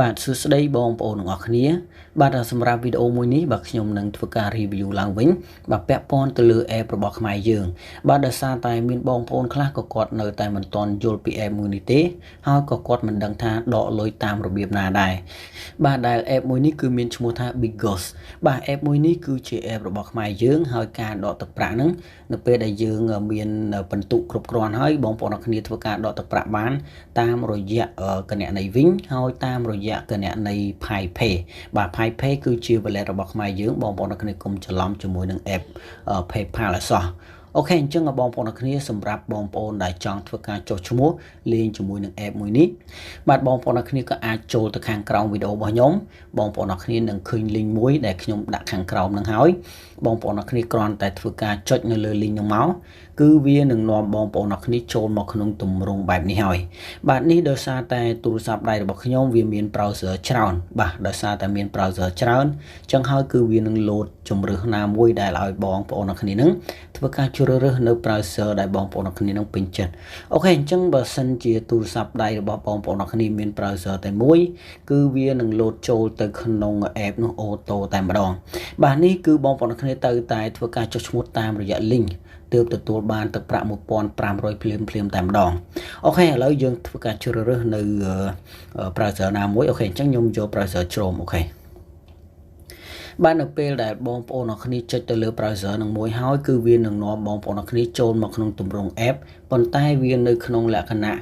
បាទសួស្តីបងប្អូនទាំងអស់គ្នាបាទសម្រាប់វីដេអូមួយនេះបាទខ្ញុំនឹងធ្វើការ review ឡើងវិញបាទពាក់ព័ន្ធទៅលើ app របស់ខ្មែរយើងបាទដោយសារតែមានបងប្អូនខ្លះក៏គាត់នៅតែមិនទាន់យល់ពី app មួយនេះទេហើយក៏គាត់មិនដឹងថាដកលុយតាមរបៀបណាដែរបាទដែល app មួយនេះគឺមានឈ្មោះថា Biggos បាទ app មួយនេះគឺជា app របស់ខ្មែរយើងហើយការដកទឹកប្រាក់ហ្នឹងនៅពេលដែលយើងមានបន្ទុកគ្រប់គ្រាន់ហើយបងប្អូនអរគ្នាធ្វើការដកទឹកប្រាក់បានតាមរយៈគណនីវិញហើយតាមរយៈគណនី Paypay បាទ Paypay គឺជា wallet របស់ខ្មែរយើងបងប្អូនអរគ្នាកុំច្រឡំជាមួយនឹង app PayPal អសោះអូខេអញ្ចឹងបងប្អូនអរគ្នាសម្រាប់បងប្អូនដែលចង់ធ្វើការចុះឈ្មោះលេងជាមួយនឹង app មួយនេះបាទបងប្អូនអរគ្នាក៏អាចចូលទៅខាងក្រោមវីដេអូរបស់ខ្ញុំបងប្អូនអរគ្នានឹងឃើញ link មួយដែលខ្ញុំដាក់ខាងក្រោមនឹងហើយបងប្អូនអរគ្នាគ្រាន់តែធ្វើការចុចនៅលើ link ហ្នឹងមកគឺវានឹងនាំបងប្អូនអរគ្នាចូលមកក្នុងទម្រង់បែបនេះហើយបាទនេះដោយសារតែទូរស័ព្ទដៃរបស់ខ្ញុំវាមាន browser ច្រើនបាទដោយសារតែមាន browser ច្រើនអញ្ចឹងហើយគឺវានឹង load ជំរើសណាមួយដែលឲ្យបងប្អូនអរគ្នានឹងធ្វើការជ្រើសរើសនៅ browser ដែលបងប្អូនអរគ្នានឹងពេញចិត្តអូខេអញ្ចឹងបើសិនជាទូរស័ព្ទដៃរបស់បងប្អូនអរគ្នាមាន browser តែមួយគឺវានឹង load ចូលទៅក្នុង app នោះអូតូតែម្ដងបាទនេះគឺបងប្អូនអរគ្នាទៅតែធ្វើការចុះឈ្មោះតាមរយៈ link ទើបទទួលបានទឹកប្រាក់ 1500 ភ្លាមតែម្ដងអូខេឥឡូវយើងធ្វើការជ្រើសរើសនៅ browser ណាមួយអូខេអញ្ចឹងខ្ញុំយក browser Chrome អូខេបាទនៅពេលដែលបងប្អូនអរគ្នាចុចទៅលើ browser នឹងមួយហើយគឺវានឹងនាំបងប្អូនអរគ្នាចូលមកក្នុងទម្រង់ app ប៉ុន្តែវានៅក្នុងលក្ខណៈ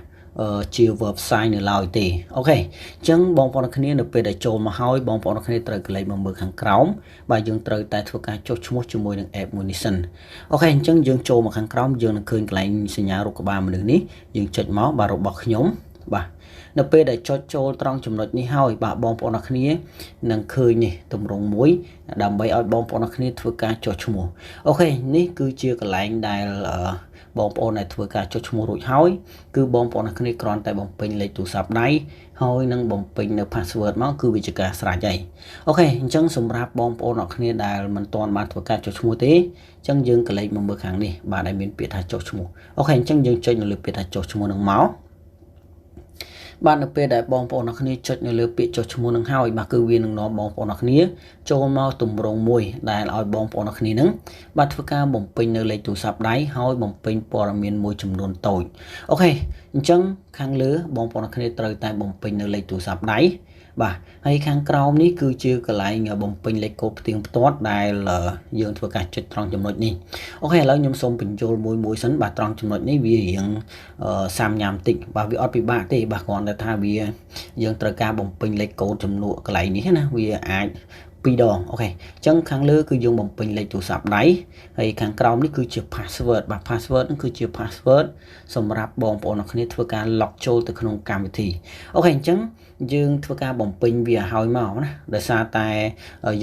ជា website នៅឡើយទេអូខេអញ្ចឹងបងប្អូនគ្នានៅពេលដែលចូលមកហើយបងប្អូនគ្នាត្រូវកលេចមកមើលខាងក្រោមបាទយើងត្រូវតែធ្វើការចុះឈ្មោះជាមួយនឹង app មួយនេះសិនអូខេអញ្ចឹងយើងចូលមកខាងក្រោមយើងនឹងឃើញកន្លែងសញ្ញារូបក្បាលមនុស្សនេះយើងចុចមកបាទរបស់ខ្ញុំបាទនៅពេលដែលចុចចូលត្រង់ចំណុចនេះហើយបាទបងប្អូនអរគ្នានឹងឃើញនេះទម្រង់មួយដើម្បីឲ្យបងប្អូនអរគ្នាធ្វើការចុះឈ្មោះអូខេនេះគឺជាកន្លែងដែលបងប្អូនដែលធ្វើការចុះឈ្មោះរួចហើយគឺបងប្អូនអរគ្នាគ្រាន់តែបំពេញលេខទូរស័ព្ទដៃហើយនឹងបំពេញនៅ password មកគឺវាជាការស្រេចហើយអូខេអញ្ចឹងសម្រាប់បងប្អូនអរគ្នាដែលមិនទាន់បានធ្វើការចុះឈ្មោះទេអញ្ចឹងយើងកលេចមកមើលខាងនេះបាទដែលមានពាក្យថាចុះឈ្មោះអូខេអញ្ចឹងយើងចុចនៅលើពាក្យថាចុះឈ្មោះនឹងមកបាទនៅពេលដែលបងប្អូនអរគ្នាចុចនៅលើពាក្យចុះឈ្មោះនឹងហើយបាទគឺវានឹងនាំបងប្អូនអរគ្នាចូលមកទម្រង់មួយដែលឲ្យបងប្អូនអរគ្នានឹងបាទធ្វើការបំពេញនៅលេខទូរស័ព្ទដៃហើយបំពេញព័ត៌មានមួយចំនួនតូចអូខេអញ្ចឹងខាងលើបងប្អូនអរគ្នាត្រូវតែបំពេញនៅលេខទូរស័ព្ទដៃបាទហើយខាងក្រោមនេះគឺជាកន្លែងបំពេញលេខកូដផ្ទៀងផ្ទាត់ដែលយើងធ្វើការចុចត្រង់ចំណុចនេះអូខេឥឡូវខ្ញុំសូមបញ្ចូលមួយសិនបាទត្រង់ចំណុចនេះវារៀងសាំញ៉ាំតិចបាទវាអត់ពិបាកទេបាទគ្រាន់តែថាវាយើងត្រូវការបំពេញលេខកូដចំនួនកន្លែងនេះណាវាអាច2ដងអូខេអញ្ចឹងខាងលើគឺយើងបំពេញលេខទូរស័ព្ទដៃហើយខាងក្រោមនេះគឺជា password បាទ password ហ្នឹងគឺជា password សម្រាប់បងប្អូនអរគ្នាធ្វើការ log ចូលទៅក្នុងកម្មវិធីអូខេអញ្ចឹងយើងធ្វើការបំពេញវាឲ្យមកណាដោយសារតែ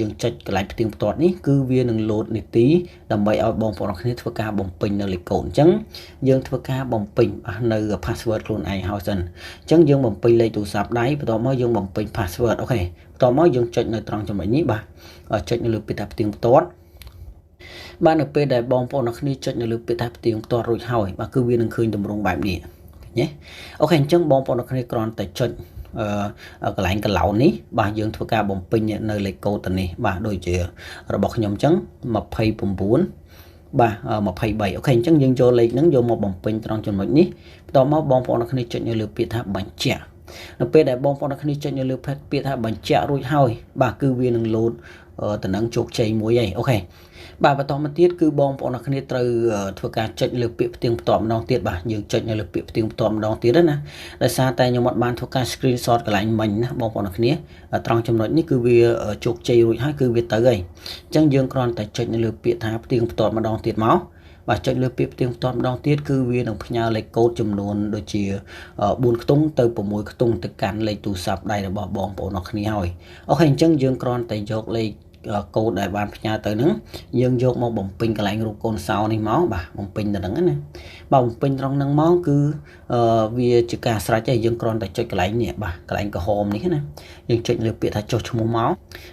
យើងចុចកន្លែងផ្ទៀងផ្ទាត់នេះគឺវានឹង load នីតិដើម្បីឲ្យបងប្អូនអរគ្នាធ្វើការបំពេញនៅលេខកូដអញ្ចឹងយើងធ្វើការបំពេញនៅ password ខ្លួនឯងហើយសិនអញ្ចឹងយើងបំពេញលេខទូរស័ព្ទដៃបន្ទាប់មកយើងបំពេញ password អូខេបន្ទាប់មកយើងចុចនៅត្រង់ចំណុចនេះបាទចុចនៅលើពាក្យថាផ្ទៀងផ្ទាត់បាទនៅពេលដែលបងប្អូនអរគ្នាចុចនៅលើពាក្យថាផ្ទៀងផ្ទាត់រួចហើយបាទគឺវានឹងឃើញទម្រង់បែបនេះញ៉េអូខេអញ្ចឹងបងប្អូនអរគ្នាគ្រាន់តែចុចកន្លែងកន្លោននេះបាទយើងធ្វើការបំពេញនៅលេខកូដទៅនេះបាទដូចជារបស់ខ្ញុំអញ្ចឹង29បាទ23អូខេអញ្ចឹងយើងយកលេខហ្នឹងយកមកបំពេញត្រង់ចំណុចនេះបន្ទាប់មកបងប្អូនអរគ្នាចុចនៅលើពាក្យថាបញ្ជាក់នៅពេលដែលបងប្អូនអរគ្នាចុចនៅលើពាក្យថាបញ្ជាក់រួចហើយបាទគឺវានឹង load តំណែងជោគជ័យមួយហើយអូខេបាទបន្តមកទៀតគឺបងប្អូនអរគ្នាត្រូវធ្វើការចុចលើពាក្យផ្ទៀងផ្ទាត់ម្ដងទៀតបាទយើងចុចនៅលើពាក្យផ្ទៀងផ្ទាត់ម្ដងទៀតណាដោយសារតែខ្ញុំអត់បានធ្វើការ screenshot កន្លែងមិញណាបងប្អូនអរគ្នាត្រង់ចំណុចនេះគឺវាជោគជ័យរួចហើយគឺវាទៅហើយអញ្ចឹងយើងគ្រាន់តែចុចនៅលើពាក្យថាផ្ទៀងផ្ទាត់ម្ដងទៀតមកបាទចុចលើពាក្យផ្ទៀងផ្ទាត់ម្ដងទៀតគឺវានឹងផ្ញើលេខកូដចំនួនដូចជា4ខ្ទង់ទៅ6ខ្ទង់ទៅកាន់លេខទូរស័ព្ទដៃរបស់បងប្អូនអរគ្នាហើយអូខេអញ្ចឹងយើងគ្រាន់តែយកលេខកូដដែលបានផ្ញើទៅហ្នឹងយើងយកមកបំពេញកន្លែងរូបកូនសោនេះមកបាទបំពេញទៅហ្នឹងណាបាទបំពេញត្រង់ហ្នឹងមកគឺវាជាការស្រេចហើយយើងគ្រាន់តែចុចកន្លែងនេះបាទកន្លែងក្រហមនេះណាយើងចុចលើពាក្យថាចុះឈ្មោះមក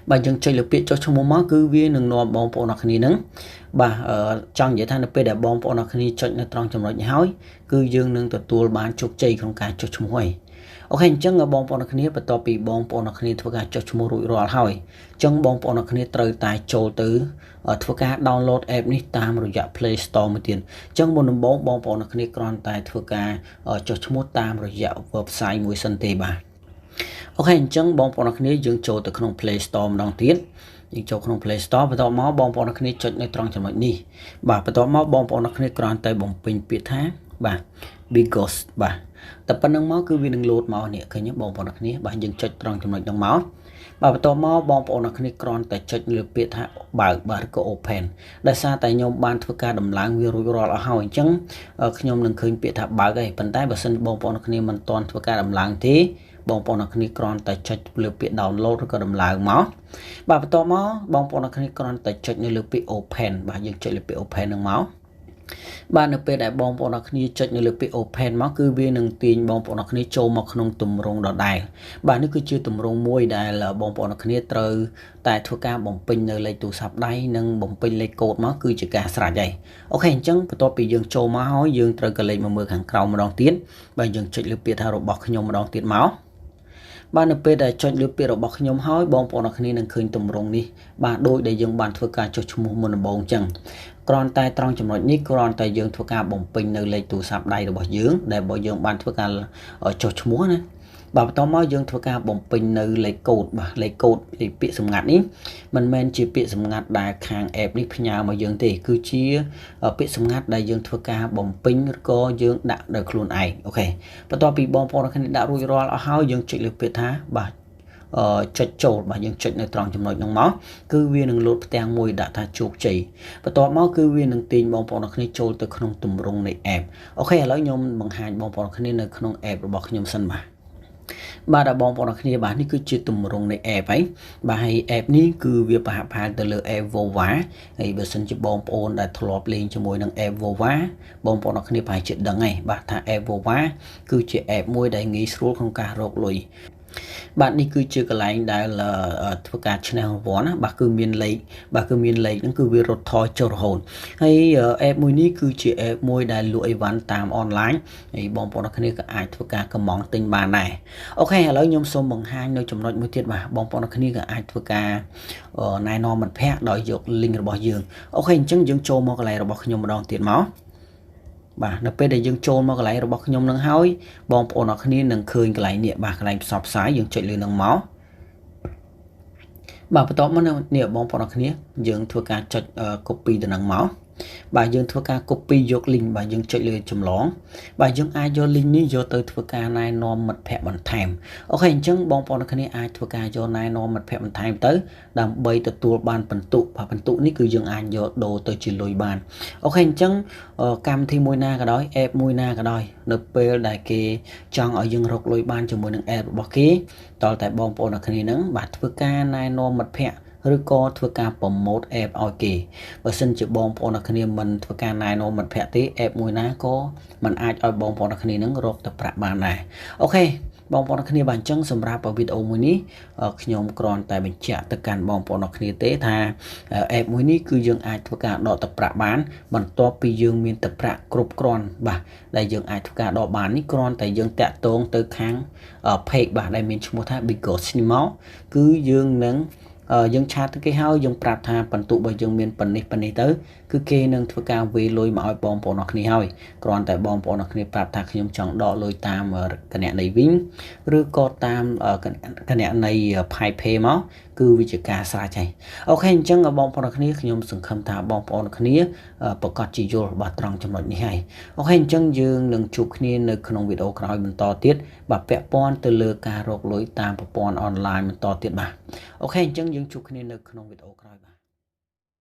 បាទយើងចុចលើពាក្យចុះឈ្មោះមកគឺវានឹងនាំបងប្អូនអរគ្នាហ្នឹងបាទចង់និយាយថានៅពេលដែលបងប្អូនអរគ្នាចុចនៅត្រង់ចំណុចនេះហើយគឺយើងនឹងទទួលបានជោគជ័យក្នុងការចុះឈ្មោះហើយ អូខេអញ្ចឹងបងប្អូនគ្នាបន្ទាប់ពីបងប្អូនគ្នាធ្វើការចុះឈ្មោះរួចរាល់ហើយអញ្ចឹងបងប្អូនគ្នាត្រូវតែចូលទៅធ្វើការ download app នេះតាមរយៈ Play Store មួយទៀតអញ្ចឹងមុនដំបូងបងប្អូនគ្នាគ្រាន់តែធ្វើការចុះឈ្មោះតាមរយៈ website មួយសិនទេបាទអូខេអញ្ចឹងបងប្អូនគ្នាយើងចូលទៅក្នុង Play Store ម្ដងទៀតយើងចូលក្នុង Play Store បន្ទាប់មកបងប្អូនគ្នាចុចនៅត្រង់ចំណុចនេះបាទបន្ទាប់មកបងប្អូនគ្នាគ្រាន់តែបំពេញពាក្យថាបាទ Biggos បាទតែប៉ុណ្្នឹងមកគឺវានឹង load មកនេះឃើញទេបងប្អូនគ្នាបាទយើងចុចត្រង់ចំណុចហ្នឹងមកបាទបន្ទាប់មកបងប្អូនគ្នាគ្រាន់តែចុចលើពាក្យថាបើកបាទក៏ open ដោយសារតែខ្ញុំបានធ្វើការដំឡើងវារួចរាល់អស់ហើយអញ្ចឹងខ្ញុំនឹងឃើញពាក្យថាបើកហើយប៉ុន្តែបើសិនបងប្អូនគ្នាមិនទាន់ធ្វើការដំឡើងទេបងប្អូនគ្នាគ្រាន់តែចុចលើពាក្យ download ឬក៏ដំឡើងមកបាទបន្ទាប់មកបងប្អូនគ្នាគ្រាន់តែចុចនៅលើពាក្យ open បាទយើងចុចលើពាក្យ open ហ្នឹងមកបាទនៅពេលដែលបងប្អូនគ្នាចុចនៅលើពាក្យ open មកគឺវានឹងទាញបងប្អូនគ្នាចូលមកក្នុងទម្រង់ដដែលបាទនេះគឺជាទម្រង់មួយដែលបងប្អូនគ្នាត្រូវតែធ្វើការបំពេញនៅលេខទូរស័ព្ទដៃនិងបំពេញលេខកូដមកគឺជាការស្រេចហើយអូខេអញ្ចឹងបន្ទាប់ពីយើងចូលមកហើយយើងត្រូវក៏លេខមកមើលខាងក្រោមម្ដងទៀតបាទយើងចុចលើពាក្យថារបស់ខ្ញុំម្ដងទៀតមកបាទនៅពេលដែលចុចលើពាក្យរបស់ខ្ញុំហើយបងប្អូនគ្នានឹងឃើញទម្រង់នេះបាទដូចដែលយើងបានធ្វើការចុះឈ្មោះមុនដំបូងអញ្ចឹងគ្រាន់តែត្រង់ចំណុចនេះគ្រាន់តែយើងធ្វើការបំពេញនៅលេខទូរស័ព្ទដៃរបស់យើងដែលបើយើងបានធ្វើការចុះឈ្មោះណាបាទបន្តមកយើងធ្វើការបំពេញនៅលេខកូដបាទលេខកូដលេខពាក្យសម្ងាត់នេះមិនមែនជាពាក្យសម្ងាត់ដែលខាង app នេះផ្ញើមកយើងទេគឺជាពាក្យសម្ងាត់ដែលយើងធ្វើការបំពេញឬក៏យើងដាក់ដោយខ្លួនឯងអូខេបន្ទាប់ពីបងប្អូនគ្នាដាក់រួចរាល់អស់ហើយយើងចុចលើពាក្យថាបាទចុចចូលបាទយើងចុចនៅត្រង់ចំណុចហ្នឹងមកគឺវានឹងលោតផ្ទាំងមួយដាក់ថាជោគជ័យបន្ទាប់មកគឺវានឹងទាញបងប្អូនគ្នាចូលទៅក្នុងទម្រង់នៃ app អូខេឥឡូវខ្ញុំបង្ហាញបងប្អូនគ្នានៅក្នុង app របស់ខ្ញុំសិនបាទបងប្អូនគ្នាបាទនេះគឺជាទម្រង់នៃ app ហើយបាទហើយ app នេះគឺវាប្រហាក់ប្រហែលទៅលើ app Vova ហើយបើសិនជាបងប្អូនដែលធ្លាប់លេងជាមួយនឹង app Vova បងប្អូនគ្នាប្រហែលជាដឹងហើយបាទថា app Vova គឺជា app មួយដែលងាយស្រួលក្នុងការរកលុយបាទនេះគឺជាកន្លែងដែលធ្វើការឈ្នះរង្វាន់ណាបាទគឺមានលេខហ្នឹងគឺវារត់ថយចុះរហូតហើយ app មួយនេះគឺជា app មួយដែលលក់អីវ៉ាន់តាមអនឡាញហើយបងប្អូនគ្នាក៏អាចធ្វើការកម្មង់ទិញបានដែរអូខេឥឡូវខ្ញុំសូមបង្ហាញនៅចំណុចមួយទៀតបាទបងប្អូនគ្នាក៏អាចធ្វើការណែនាំមិត្តភ័ក្តិដោយយក link របស់យើងអូខេអញ្ចឹងយើងចូលមកកន្លែងរបស់ខ្ញុំម្ដងទៀតមកបាទនៅពេលដែលយើងចូលមកកន្លែងរបស់ខ្ញុំនឹងហើយបងប្អូនអរគ្នានឹងឃើញកន្លែងនេះបាទកន្លែងផ្សព្វផ្សាយយើងចុចលើនឹងមកបាទបន្ទាប់មកនេះបងប្អូនអរគ្នាយើងធ្វើការចុច copy ទៅនឹងមកបាទយើងធ្វើការ copy យក link បាទយើងចុចលើចម្លងបាទយើងអាចយក link នេះយកទៅធ្វើការណែនាំមិត្តភ័ក្តិបន្ថែមអូខេអញ្ចឹងបងប្អូនគ្នាអាចធ្វើការយកណែនាំមិត្តភ័ក្តិបន្ថែមទៅដើម្បីទទួលបានបន្ទុកបាទបន្ទុកនេះគឺយើងអាចយកដូរទៅជាលុយបានអូខេអញ្ចឹងកម្មវិធីមួយណាក៏ដោយ app មួយណាក៏ដោយនៅពេលដែលគេចង់ឲ្យយើងរកលុយបានជាមួយនឹង app របស់គេតើតែបងប្អូនគ្នានឹងបាទធ្វើការណែនាំមិត្តភ័ក្តិឬក៏ធ្វើការ promote app ឲ្យគេបើសិនជាបងប្អូនគ្នាមិនធ្វើការណែនាំមិត្តភ័ក្តិទេ app មួយណាក៏មិនអាចឲ្យបងប្អូនគ្នានឹងរកទៅប្រាក់បានដែរអូខេបងប្អូនគ្នាបាទអញ្ចឹងសម្រាប់វីដេអូមួយនេះខ្ញុំគ្រាន់តែបញ្ជាក់ទៅកាន់បងប្អូនគ្នាទេថា app មួយនេះគឺយើងអាចធ្វើការដកទឹកប្រាក់បានបន្ទាប់ពីយើងមានទឹកប្រាក់គ្រប់គ្រាន់បាទដែលយើងអាចធ្វើការដកបាននេះគ្រាន់តែយើងតាក់ទងទៅខាង PECH បាទដែលមានឈ្មោះថា Biggos នេះមកគឺយើងនឹងយើងឆាតទៅគេហើយយើងប្រាប់ថាបន្ទុករបស់យើងមានប៉ុណ្នេះទៅគឺគេនឹងធ្វើការវេលុយមកឲ្យបងប្អូនគ្នាហើយគ្រាន់តែបងប្អូនគ្នាប្រាប់ថាខ្ញុំចង់ដកលុយតាមគណនីវិញឬក៏តាមគណនី Paypay មកគឺវាជាការស្រេចហើយអូខេអញ្ចឹងបងប្អូនគ្នាខ្ញុំសង្ឃឹមថាបងប្អូនគ្នាប្រកាសជាយល់បាទត្រង់ចំណុចនេះហើយអូខេអញ្ចឹងយើងនឹងជួបគ្នានៅក្នុងវីដេអូក្រោយបន្តទៀតបាទពាក់ព័ន្ធទៅលើការរកលុយតាមប្រព័ន្ធអនឡាញបន្តទៀតបាទអូខេអញ្ចឹងយើងជួបគ្នានៅក្នុងវីដេអូក្រោយបាទ